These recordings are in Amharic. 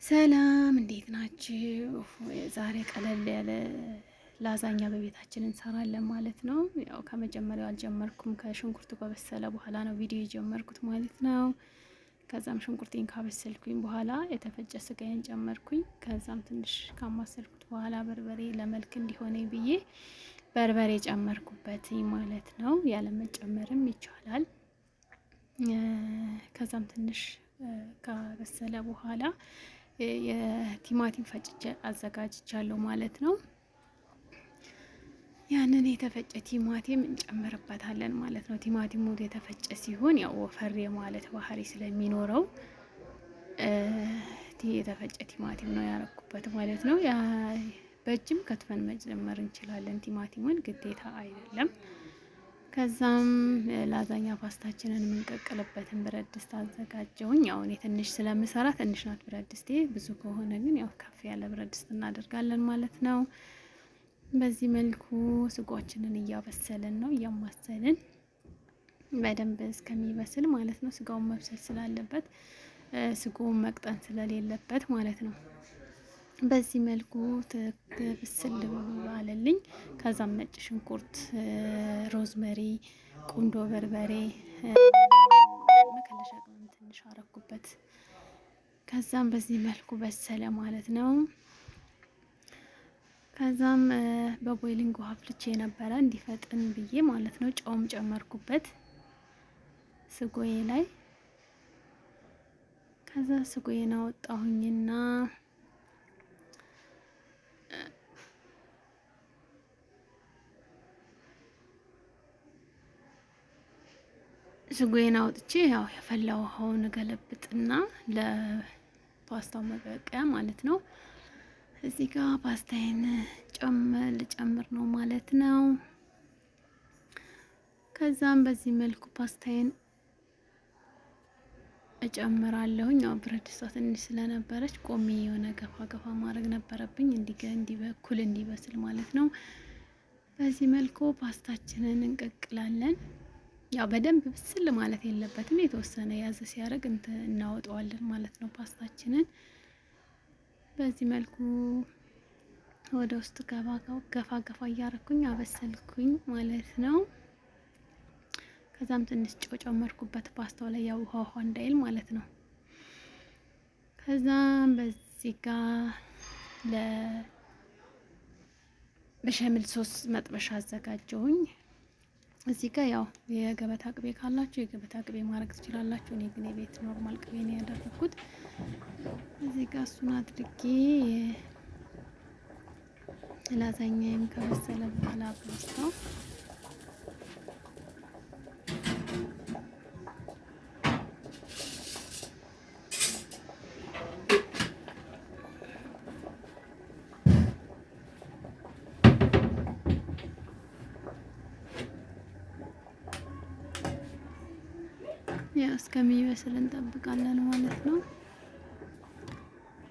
ሰላም እንዴት ናችሁ? ዛሬ ቀለል ያለ ላዛኛ በቤታችን እንሰራለን ማለት ነው። ያው ከመጀመሪያው አልጀመርኩም። ከሽንኩርቱ ከበሰለ በኋላ ነው ቪዲዮ የጀመርኩት ማለት ነው። ከዛም ሽንኩርቴን ካበሰልኩኝ በኋላ የተፈጨ ስጋዬን ጨመርኩኝ። ከዛም ትንሽ ካማሰልኩት በኋላ በርበሬ ለመልክ እንዲሆነኝ ብዬ በርበሬ ጨመርኩበት ማለት ነው። ያለመጨመርም ይቻላል። ከዛም ትንሽ ከበሰለ በኋላ የቲማቲም ፈጭቼ አዘጋጅቻለሁ ማለት ነው። ያንን የተፈጨ ቲማቲም እንጨምርበታለን ማለት ነው። ቲማቲሙ የተፈጨ ሲሆን ያው ወፈር ማለት ባህሪ ስለሚኖረው የተፈጨ ቲማቲም ነው ያረኩበት ማለት ነው። በእጅም ከትፈን መጨመር እንችላለን፣ ቲማቲሙን ግዴታ አይደለም። ከዛም ላዛኛ ፓስታችንን የምንቀቅልበትን ብረት ድስት አዘጋጀውኝ። ያው እኔ ትንሽ ስለምሰራ ትንሽ ናት ብረት ድስቴ፣ ብዙ ከሆነ ግን ያው ከፍ ያለ ብረት ድስት እናደርጋለን ማለት ነው። በዚህ መልኩ ስጓችንን እያበሰልን ነው፣ እያማሰልን በደንብ እስከሚበስል ማለት ነው። ስጋውን መብሰል ስላለበት ስጋውን መቅጠን ስለሌለበት ማለት ነው። በዚህ መልኩ ብስል አለልኝ። ከዛም ነጭ ሽንኩርት፣ ሮዝመሪ፣ ቁንዶ በርበሬ መከለሻ ቅመም ትንሽ አረኩበት። ከዛም በዚህ መልኩ በሰለ ማለት ነው። ከዛም በቦይሊንግ ውሃ አፍልቼ ነበረ እንዲፈጥን ብዬ ማለት ነው። ጨውም ጨመርኩበት ስጎዬ ላይ። ከዛ ስጎዬን አወጣሁኝና ስጎዬን አውጥቼ ያው የፈላ ውሃውን ገለብጥና ለፓስታው መቀቀያ ማለት ነው። እዚህ ጋር ፓስታዬን ልጨምር ነው ማለት ነው። ከዛም በዚህ መልኩ ፓስታዬን እጨምራለሁኝ። ያው ብረት ድስቷ ትንሽ ስለነበረች ቆሜ የሆነ ገፋ ገፋ ማድረግ ነበረብኝ እንዲበኩል እንዲበስል ማለት ነው። በዚህ መልኩ ፓስታችንን እንቀቅላለን። ያው በደንብ ብስል ማለት የለበትም፣ የተወሰነ ያዘ ሲያደርግ እናወጣዋለን ማለት ነው ፓስታችንን። በዚህ መልኩ ወደ ውስጥ ገፋ ገፋ እያረኩኝ አበሰልኩኝ ማለት ነው። ከዛም ትንሽ ጨው ጨመርኩበት ፓስታው ላይ ያው ውሃ እንዳይል ማለት ነው። ከዛም በዚህ ጋር ለበሸምል ሶስ መጥበሻ አዘጋጀሁኝ። እዚህ ጋር ያው የገበታ ቅቤ ካላችሁ የገበታ ቅቤ ማድረግ ትችላላችሁ። እኔ ግን የቤት ኖርማል ቅቤ ነው ያደረኩት። እዚህ ጋር እሱን አድርጌ ላዛኛዬም ከበሰለ በኋላ ፓስታው ያው እስከሚበስል እንጠብቃለን ማለት ነው።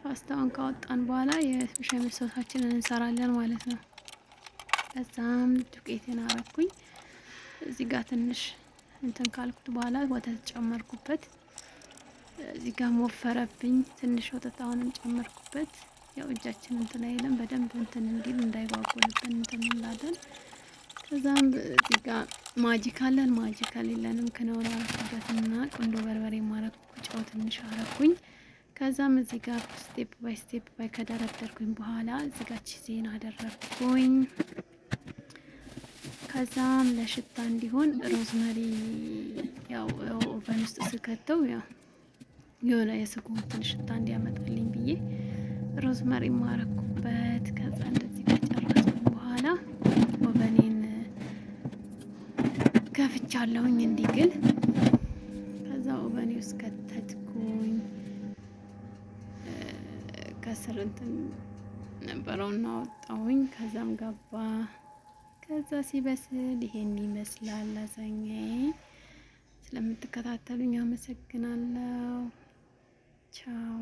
ፓስታውን ካወጣን በኋላ የበሸምል ሶሳችንን እንሰራለን ማለት ነው። ከዛም ዱቄቴን አረኩኝ። እዚህ ጋር ትንሽ እንትን ካልኩት በኋላ ወተት ጨመርኩበት። እዚህ ጋር ወፈረብኝ፣ ትንሽ ወተት አሁንም ጨመርኩበት። ያው እጃችን እንትን አይልም፣ በደንብ እንትን እንዲል እንዳይጓጉልብን እንትን እንላለን። ከዛም እዚህ ጋር ማጂ ካለን ማጂ ከሌለንም ክኖር አረኩበትና ቁንዶ በርበሬ ማረኩ፣ ጨው ትንሽ አረኩኝ። ከዛም እዚህ ጋር ስቴፕ ባይ ከደረደርኩኝ በኋላ እዚህ ጋር ቺዜን አደረኩኝ። ከዛም ለሽታ እንዲሆን ሮዝመሪ ያው ኦቨን ውስጥ ስከተው ያው የሆነ የስጎን ትንሽ ሽታ እንዲያመጣልኝ ብዬ ሮዝመሪ ማረኩበት። ከዛ እንደዚህ ከጨረስኩኝ በኋላ ኦቨኔን ከፍቻለሁኝ እንዲግል። ከዛ ኦቨኔ ውስጥ ከተትኩኝ። ከስር እንትን ነበረውና አወጣሁኝ። ከዛም ገባ። ከዛ ሲበስል ይሄን ይመስላል ላዛኛዬ። ስለምትከታተሉኝ አመሰግናለሁ። ቻው